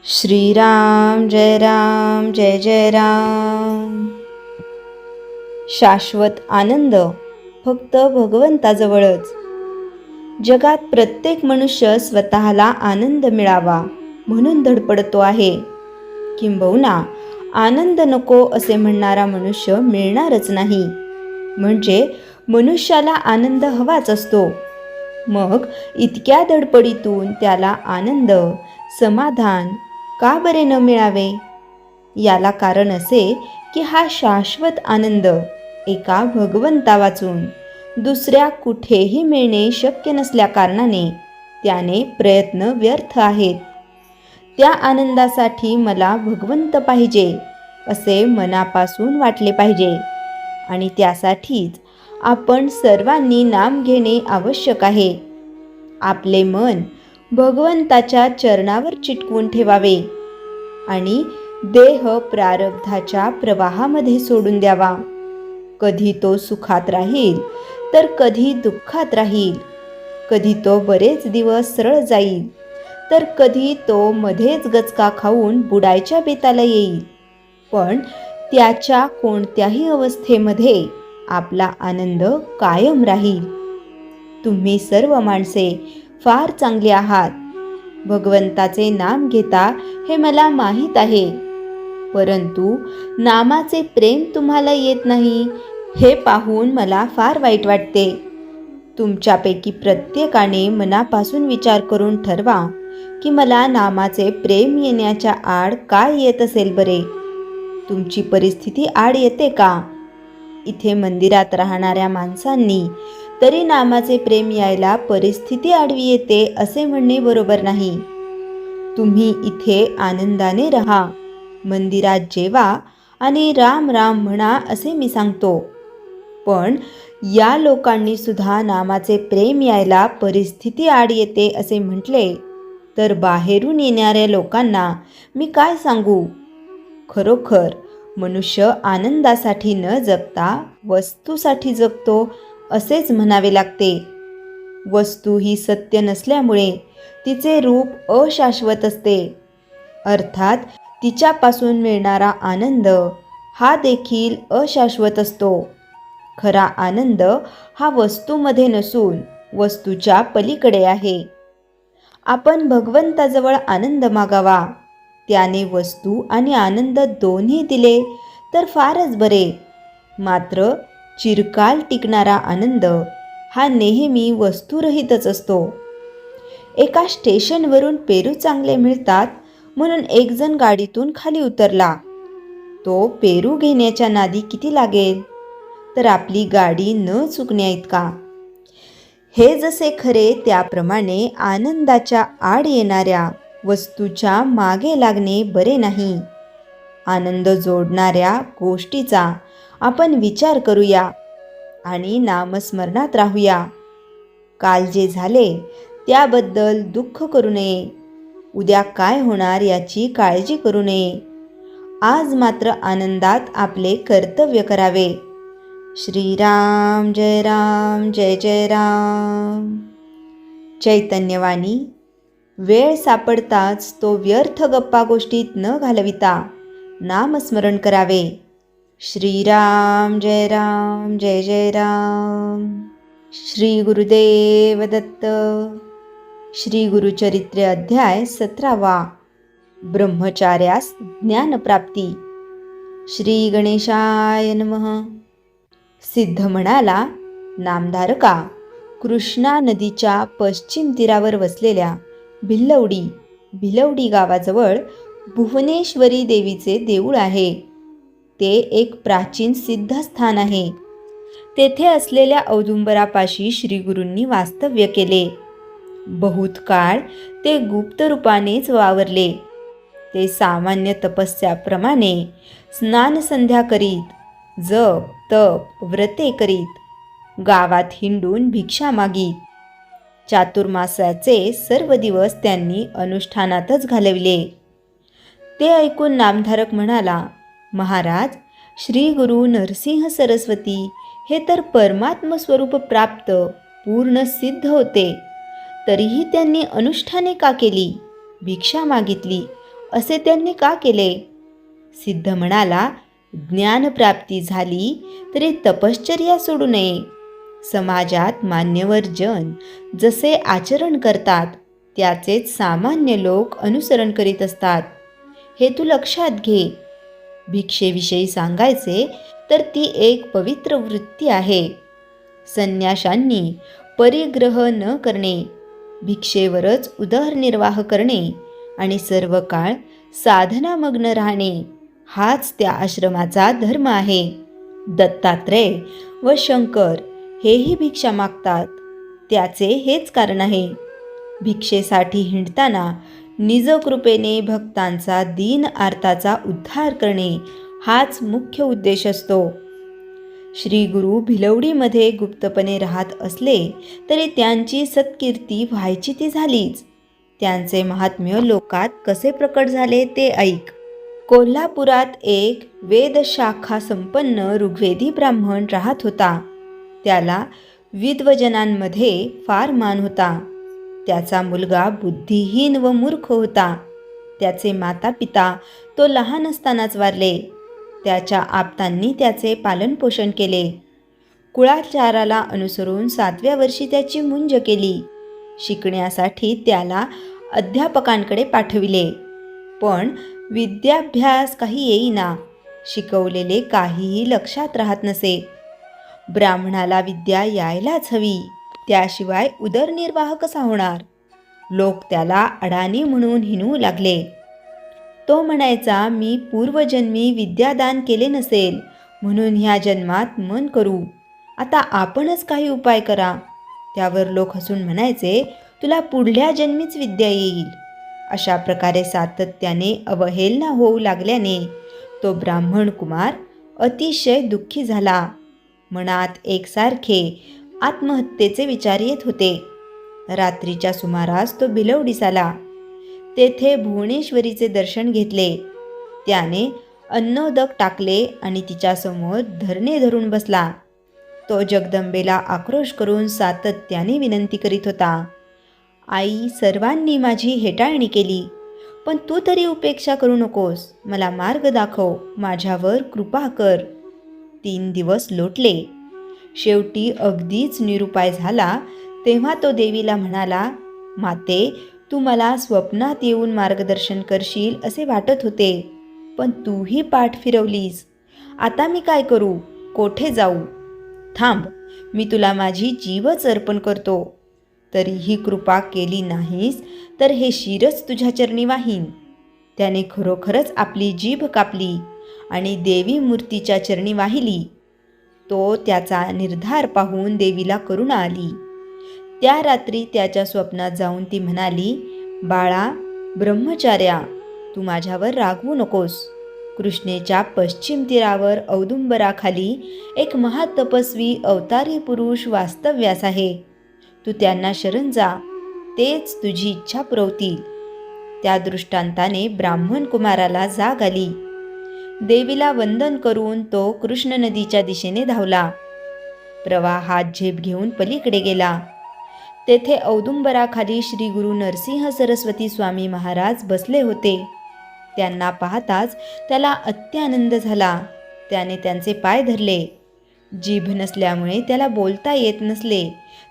श्रीराम जय जय राम। शाश्वत आनंद फक्त भगवंताजवळच। जगात प्रत्येक मनुष्य स्वतःला आनंद मिळावा म्हणून धडपडतो आहे, किंबहुना आनंद नको असे म्हणणारा मनुष्य मिळणारच नाही। म्हणजे मनुष्याला आनंद हवाच असतो, मग इतक्या धडपडीतून त्याला आनंद समाधान का बरे न मिळावे? याला कारण असे की हा शाश्वत आनंद एका भगवंता वाचून दुसऱ्या कुठेही मिळणे शक्य नसल्या कारणाने त्याने प्रयत्न व्यर्थ आहेत। त्या आनंदासाठी मला भगवंत पाहिजे असे मनापासून वाटले पाहिजे, आणि त्यासाठीच आपण सर्वांनी नाम घेणे आवश्यक आहे। आपले मन भगवंताच्या चरणावर चिटकवून ठेवावे आणि देह प्रारब्धाच्या प्रवाहामध्ये सोडून द्यावा। कधी तो सुखात राहील तर कधी दुःखात राहील, कधी तो बरेच दिवस सरळ जाईल तर कधी तो मध्येच गचका खाऊन बुडायच्या बेताला येईल, पण त्याच्या कोणत्याही अवस्थेमध्ये आपला आनंद कायम राहील। तुम्ही सर्व माणसे फार चांगली आहात, भगवंताचे नाम घेता हे मला माहीत आहे, परंतु नामाचे प्रेम तुम्हाला येत नाही हे पाहून मला फार वाईट वाटते। तुमच्यापैकी प्रत्येकाने मनापासून विचार करून ठरवा की मला नामाचे प्रेम येण्याच्या आड काय येत असेल बरे? तुमची परिस्थिती आड येते का? इथे मंदिरात राहणाऱ्या माणसांनी तरी नामाचे प्रेम यायला परिस्थिती आडवी येते असे म्हणणे बरोबर नाही। तुम्ही इथे आनंदाने राहा, मंदिरात जेवा आणि राम राम म्हणा असे मी सांगतो, पण या लोकांनी सुद्धा नामाचे प्रेम यायला परिस्थिती आड येते असे म्हटले तर बाहेरून येणाऱ्या लोकांना मी काय सांगू? खरोखर मनुष्य आनंदासाठी न जगता वस्तूसाठी जगतो असेच म्हणावे लागते। वस्तू ही सत्य नसल्यामुळे तिचे रूप अशाश्वत असते, अर्थात तिच्यापासून मिळणारा आनंद हा देखील अशाश्वत असतो। खरा आनंद हा वस्तूमध्ये नसून वस्तूच्या पलीकडे आहे। आपण भगवंताजवळ आनंद मागावा, त्याने वस्तू आणि आनंद दोन्ही दिले तर फारच बरे। मात्र चिरकाल टिकणारा आनंद हा नेहमी वस्तूरहितच असतो। एका स्टेशनवरून पेरू चांगले मिळतात म्हणून एक जण गाडीतून खाली उतरला। तो पेरू घेण्याच्या नादी किती लागेल तर आपली गाडी न चुकण्या इतका। हे जसे खरे त्याप्रमाणे आनंदाच्या आड येणाऱ्या वस्तूच्या मागे लागणे बरे नाही। आनंद जोडणाऱ्या गोष्टीचा आपण विचार करूया आणि नामस्मरणात राहूया। काल जे झाले त्याबद्दल दुःख करू नये, उद्या काय होणार याची काळजी करू नये। आज मात्र आनंदात आपले कर्तव्य करावे। श्रीराम जय जय राम। चैतन्यवाणी वेळ सापडताच तो व्यर्थ गप्पा गोष्टीत न घालविता नामस्मरण करावे। श्रीराम जय जय राम। श्री गुरुदेव दत्त। श्री गुरुचरित्र अध्याय 17वा। ब्रह्मचार्यास ज्ञानप्राप्ती। श्री गणेशाय नमः। सिद्ध म्हणाला, नामधारका, कृष्णा नदीच्या पश्चिम तीरावर वसलेल्या भिलवडी गावाजवळ भुवनेश्वरी देवीचे देऊळ आहे। ते एक प्राचीन सिद्धस्थान आहे। तेथे असलेल्या औदुंबरापाशी श्रीगुरूंनी वास्तव्य केले। बहुत काळ ते गुप्त रूपानेच वावरले। ते सामान्य तपस्याप्रमाणे स्नान संध्या करीत, जप तप व्रते करीत, गावात हिंडून भिक्षा मागीत, चातुर्मासाचे सर्व दिवस त्यांनी अनुष्ठानातच घालविले। ते ऐकून नामधारक म्हणाला, महाराज, श्री गुरु नरसिंह सरस्वती हे तर परमात्म स्वरूप प्राप्त पूर्ण सिद्ध होते, तरीही त्यांनी अनुष्ठाने का केली, भिक्षा मागितली असे त्यांनी का केले? सिद्ध म्हणाला, ज्ञानप्राप्ती झाली तरी तपश्चर्या सोडू नये. समाजात मान्यवर जन जसे आचरण करतात त्याचेच सामान्य लोक अनुसरण करीत असतात, हे तू लक्षात घे. भिक्षेविषयी सांगायचे तर ती एक पवित्र वृत्ती आहे. संन्याशांनी परिग्रह न करणे, भिक्षेवरच उदरनिर्वाह करणे आणि सर्व काळ साधनामग्न राहणे हाच त्या आश्रमाचा धर्म आहे. दत्तात्रेय व शंकर हेही भिक्षा मागतात, त्याचे हेच कारण आहे. भिक्षेसाठी हिंडताना निजकृपेने भक्तांचा दीन आर्ताचा उद्धार करणे हाच मुख्य उद्देश असतो. श्री गुरु भिलवडीमध्ये गुप्तपणे राहत असले तरी त्यांची सत्कीर्ती व्हायची ती झालीच. त्यांचे महात्म्य लोकात कसे प्रकट झाले ते ऐक. कोल्हापुरात एक वेदशाखा संपन्न ऋग्वेदी ब्राह्मण राहत होता. त्याला विद्वजनांमध्ये फार मान होता. त्याचा मुलगा बुद्धिहीन व मूर्ख होता. त्याचे माता पिता तो लहान असतानाच वारले. त्याच्या आप्तांनी त्याचे पालनपोषण केले. कुळाचाराला अनुसरून 7व्या वर्षी त्याची मुंज केली. शिकण्यासाठी त्याला अध्यापकांकडे पाठविले, पण विद्याभ्यास काही येईना. शिकवलेले काहीही लक्षात राहत नसे. ब्राह्मणाला विद्या यायलाच हवी, त्याशिवाय उदरनिर्वाह कसा होणार? लोक त्याला अडाणी म्हणून हिणवू लागले. तो म्हणायचा, मी पूर्वजन्मी विद्यादान केले नसेल म्हणून ह्या जन्मात मन करू. आता आपणच काही उपाय करा. त्यावर लोक हसून म्हणायचे, तुला पुढल्या जन्मीच विद्या येईल. अशा प्रकारे सातत्याने अवहेलना होऊ लागल्याने तो ब्राह्मण कुमार अतिशय दुःखी झाला. मनात एकसारखे आत्महत्येचे विचार येत होते. रात्रीच्या सुमारास तो भिलवडीस आला. तेथे भुवनेश्वरीचे दर्शन घेतले. त्याने अन्नोदक टाकले आणि तिच्यासमोर धरणे धरून बसला. तो जगदंबेला आक्रोश करून सातत्याने विनंती करीत होता, आई, सर्वांनी माझी हेटाळणी केली, पण तू तरी उपेक्षा करू नकोस. मला मार्ग दाखव, माझ्यावर कृपा कर. 3 दिवस लोटले. शेवटी अगदीच निरुपाय झाला तेव्हा तो देवीला म्हणाला, माते, तू मला स्वप्नात येऊन मार्गदर्शन करशील असे वाटत होते, पण तूही पाठ फिरवलीस. आता मी काय करू? कोठे जाऊ? थांब, मी तुला माझी जीवच अर्पण करतो. तरीही कृपा केली नाहीस तर हे शिरच तुझ्या चरणी वाहीन. त्याने खरोखरच आपली जीभ कापली आणि देवी मूर्तीच्या चरणी वाहिली. तो त्याचा निर्धार पाहून देवीला करुणा आली. त्या रात्री त्याच्या स्वप्नात जाऊन ती म्हणाली, बाळा ब्रह्मचार्या, तू माझ्यावर रागवू नकोस. कृष्णेच्या पश्चिम तीरावर औदुंबराखाली एक महातपस्वी अवतारी पुरुष वास्तव्यास आहे. तू त्यांना शरण जा, तेच तुझी इच्छा पुरवतील. त्या दृष्टांताने ब्राह्मण कुमाराला जाग आली. देवीला वंदन करून तो कृष्ण नदीच्या दिशेने धावला. प्रवाहात झेप घेऊन पलीकडे गेला. तेथे औदुंबराखाली श्री गुरु नरसिंह सरस्वती स्वामी महाराज बसले होते. त्यांना पाहताच त्याला अत्यानंद झाला. त्याने त्यांचे पाय धरले. जीभ नसल्यामुळे त्याला बोलता येत नसले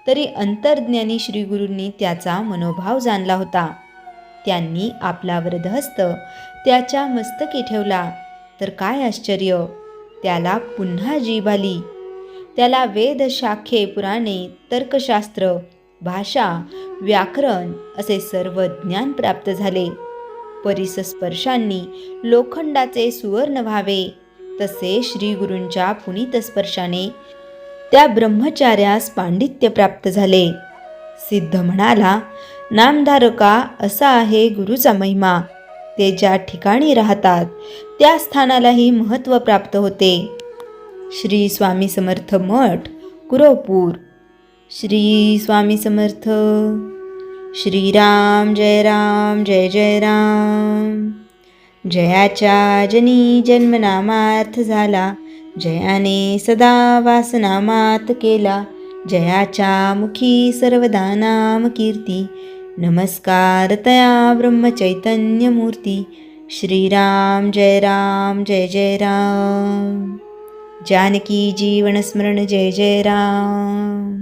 तरी अंतर्ज्ञानी श्री गुरूंनी त्याचा मनोभाव जाणला होता. त्यांनी आपला वरदहस्त त्याच्या मस्तकी ठेवला. तर काय आश्चर्य, त्याला पुन्हा जीभ आली. त्याला वेद, शाखे, पुराणे, तर्कशास्त्र, भाषा, व्याकरण असे सर्व ज्ञान प्राप्त झाले. परिसस्पर्शांनी लोखंडाचे सुवर्ण व्हावे तसे श्री गुरूंच्या पुनीत स्पर्शाने त्या ब्रह्मचार्यास पांडित्य प्राप्त झाले. सिद्ध म्हणाला, नामधारका, असा आहे गुरुचा महिमा. ते ज्या ठिकाणी राहतात त्या स्थानालाही महत्त्व प्राप्त होते. श्री स्वामी समर्थ मठ, कुरवपूर. श्री स्वामी समर्थ. श्रीराम जय राम जय जय राम. जयाच्या जनी जन्मनामार्थ झाला, जयाने सदा वासनामात केला. जयाच्या मुखी सर्वदा नाम कीर्ती, नमस्कार तया ब्रह्मचैतन्य मूर्ती. श्रीराम जय राम जय जय राम. जानकी जीवन स्मरण जय जय राम.